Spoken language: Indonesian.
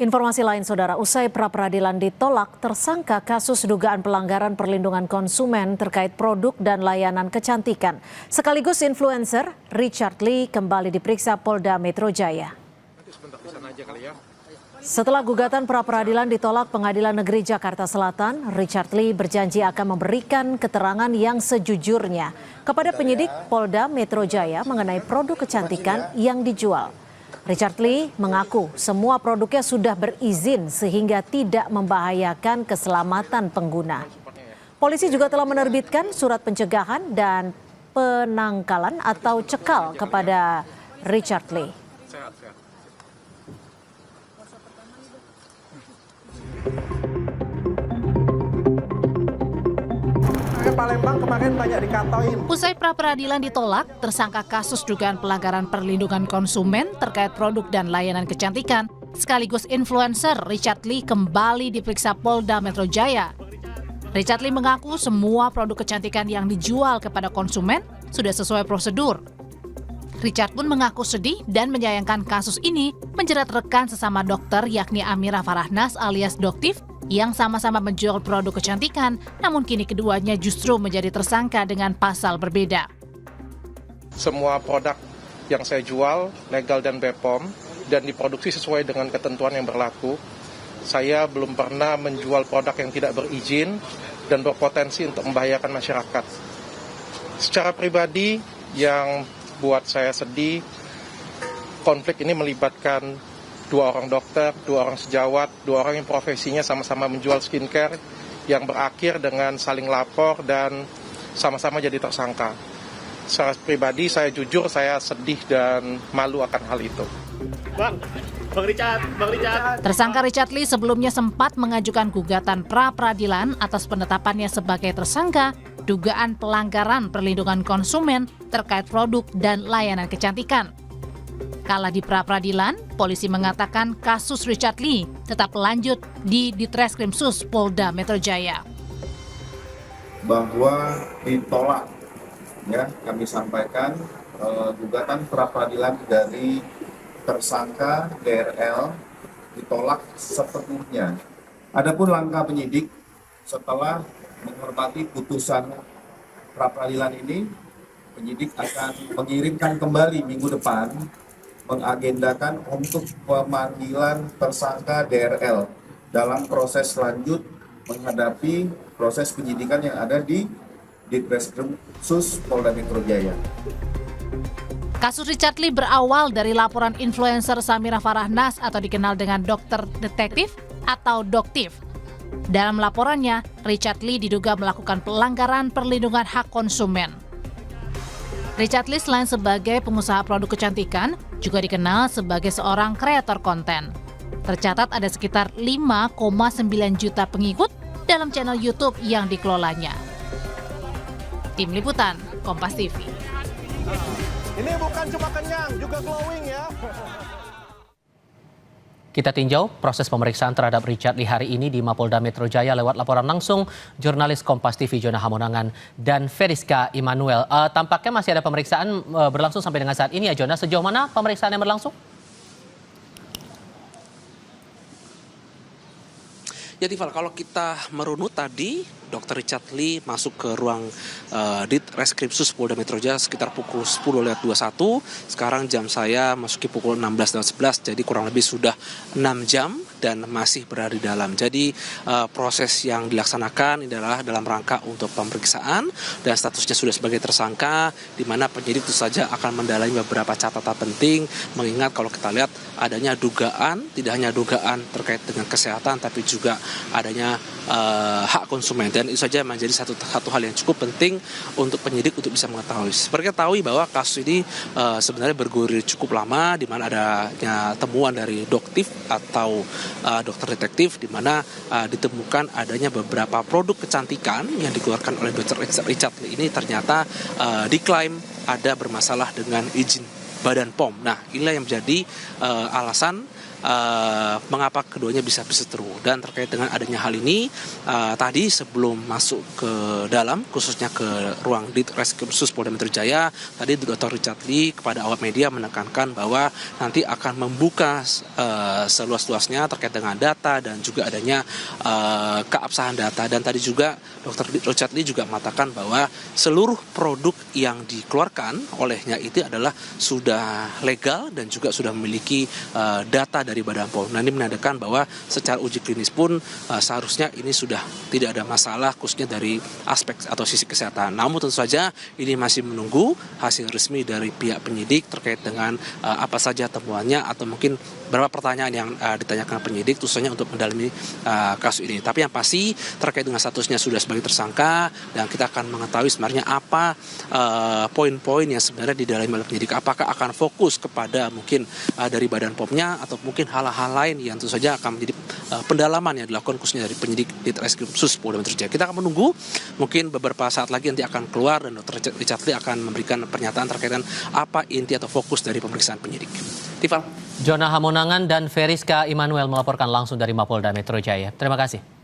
Informasi lain, Saudara, usai pra-peradilan ditolak, tersangka kasus dugaan pelanggaran perlindungan konsumen terkait produk dan layanan kecantikan. Sekaligus influencer, Richard Lee kembali diperiksa Polda Metro Jaya. Setelah gugatan pra-peradilan ditolak Pengadilan Negeri Jakarta Selatan, Richard Lee berjanji akan memberikan keterangan yang sejujurnya kepada penyidik Polda Metro Jaya mengenai produk kecantikan yang dijual. Richard Lee mengaku semua produknya sudah berizin sehingga tidak membahayakan keselamatan pengguna. Polisi juga telah menerbitkan surat pencegahan dan penangkalan atau cekal kepada Richard Lee. Palembang kemarin banyak dikatoin. Usai pra-peradilan ditolak, tersangka kasus dugaan pelanggaran perlindungan konsumen terkait produk dan layanan kecantikan, sekaligus influencer Richard Lee kembali diperiksa Polda Metro Jaya. Richard Lee mengaku semua produk kecantikan yang dijual kepada konsumen sudah sesuai prosedur. Richard pun mengaku sedih dan menyayangkan kasus ini menjerat rekan sesama dokter yakni Amira Farahnas alias Doktif yang sama-sama menjual produk kecantikan, namun kini keduanya justru menjadi tersangka dengan pasal berbeda. Semua produk yang saya jual legal dan BPOM dan diproduksi sesuai dengan ketentuan yang berlaku. Saya belum pernah menjual produk yang tidak berizin dan berpotensi untuk membahayakan masyarakat. Secara pribadi yang buat saya sedih, konflik ini melibatkan 2 orang dokter, 2 orang sejawat, 2 orang yang profesinya sama-sama menjual skincare yang berakhir dengan saling lapor dan sama-sama jadi tersangka. Secara pribadi saya jujur saya sedih dan malu akan hal itu. Bang Richard. Tersangka Richard Lee sebelumnya sempat mengajukan gugatan pra-peradilan atas penetapannya sebagai tersangka dugaan pelanggaran perlindungan konsumen terkait produk dan layanan kecantikan. Kala di pra-peradilan, polisi mengatakan kasus Richard Lee tetap lanjut di Ditreskrimsus Polda Metro Jaya. Bahwa ditolak, ya kami sampaikan gugatan pra-peradilan dari tersangka DRL ditolak sepenuhnya. Adapun langkah penyidik setelah menghormati putusan pra-peradilan ini, penyidik akan mengirimkan kembali minggu depan mengagendakan untuk pemanggilan tersangka DRL dalam proses lanjut menghadapi proses penyidikan yang ada di Ditreskrimsus Polda Metro Jaya. Kasus Richard Lee berawal dari laporan influencer Samira Farahnas atau dikenal dengan dokter detektif atau Doktif. Dalam laporannya, Richard Lee diduga melakukan pelanggaran perlindungan hak konsumen. Richard Lee selain sebagai pengusaha produk kecantikan, juga dikenal sebagai seorang kreator konten. Tercatat ada sekitar 5,9 juta pengikut dalam channel YouTube yang dikelolanya. Tim Liputan, Kompas TV. Ini bukan cuma kenyang, juga glowing ya. Kita tinjau proses pemeriksaan terhadap Richard Lee hari ini di Mapolda Metro Jaya lewat laporan langsung jurnalis Kompas TV Jona Hamonangan dan Feriska Immanuel. Tampaknya masih ada pemeriksaan berlangsung sampai dengan saat ini ya Jona. Sejauh mana pemeriksaan yang berlangsung? Ya Tiffal, kalau kita merunut tadi, Dr. Richard Lee masuk ke ruang Ditreskrimsus Polda Metro Jaya sekitar pukul 10.21. Sekarang jam saya masuki pukul 16.11, jadi kurang lebih sudah 6 jam dan masih berada di dalam. Jadi proses yang dilaksanakan adalah dalam rangka untuk pemeriksaan dan statusnya sudah sebagai tersangka, di mana penyidik tentu saja akan mendalami beberapa catatan penting, mengingat kalau kita lihat adanya dugaan, tidak hanya dugaan terkait dengan kesehatan, tapi juga adanya hak konsumen. Dan itu saja menjadi satu hal yang cukup penting untuk penyidik untuk bisa mengetahui. Seperti ketahui bahwa kasus ini sebenarnya bergulir cukup lama, di mana adanya temuan dari Doktif atau dokter detektif, di mana ditemukan adanya beberapa produk kecantikan yang dikeluarkan oleh Dr. Richard Lee ini ternyata diklaim ada bermasalah dengan izin Badan POM. Nah, inilah yang menjadi alasan mengapa keduanya bisa berseteru. Dan terkait dengan adanya hal ini, tadi sebelum masuk ke dalam, khususnya ke ruang Ditreskrim Sus Polda Metro Jaya, tadi Dr. Richard Lee kepada awak media menekankan bahwa nanti akan membuka seluas-luasnya terkait dengan data dan juga adanya keabsahan data. Dan tadi juga Dr. Richard Lee juga mengatakan bahwa seluruh produk yang dikeluarkan olehnya itu adalah sudah legal dan juga sudah memiliki data dari Badan POM. Nah, ini menandakan bahwa secara uji klinis pun seharusnya ini sudah tidak ada masalah khususnya dari aspek atau sisi kesehatan. Namun tentu saja ini masih menunggu hasil resmi dari pihak penyidik terkait dengan apa saja temuannya atau mungkin beberapa pertanyaan yang ditanyakan penyidik khususnya untuk mendalami kasus ini. Tapi yang pasti terkait dengan statusnya sudah sebagai tersangka dan kita akan mengetahui sebenarnya apa poin-poin yang sebenarnya didalami oleh penyidik. Apakah akan fokus kepada mungkin dari Badan POM-nya atau mungkin hal-hal lain yang tentu saja akan menjadi pendalaman yang dilakukan khususnya dari penyidik Ditreskrim Sus Polda Metro Jaya. Kita akan menunggu, mungkin beberapa saat lagi nanti akan keluar dan Dr. Richard Lee akan memberikan pernyataan terkait dengan apa inti atau fokus dari pemeriksaan penyidik. Tifal. Jona Hamonangan dan Feriska Immanuel melaporkan langsung dari Mapolda Metro Jaya. Terima kasih.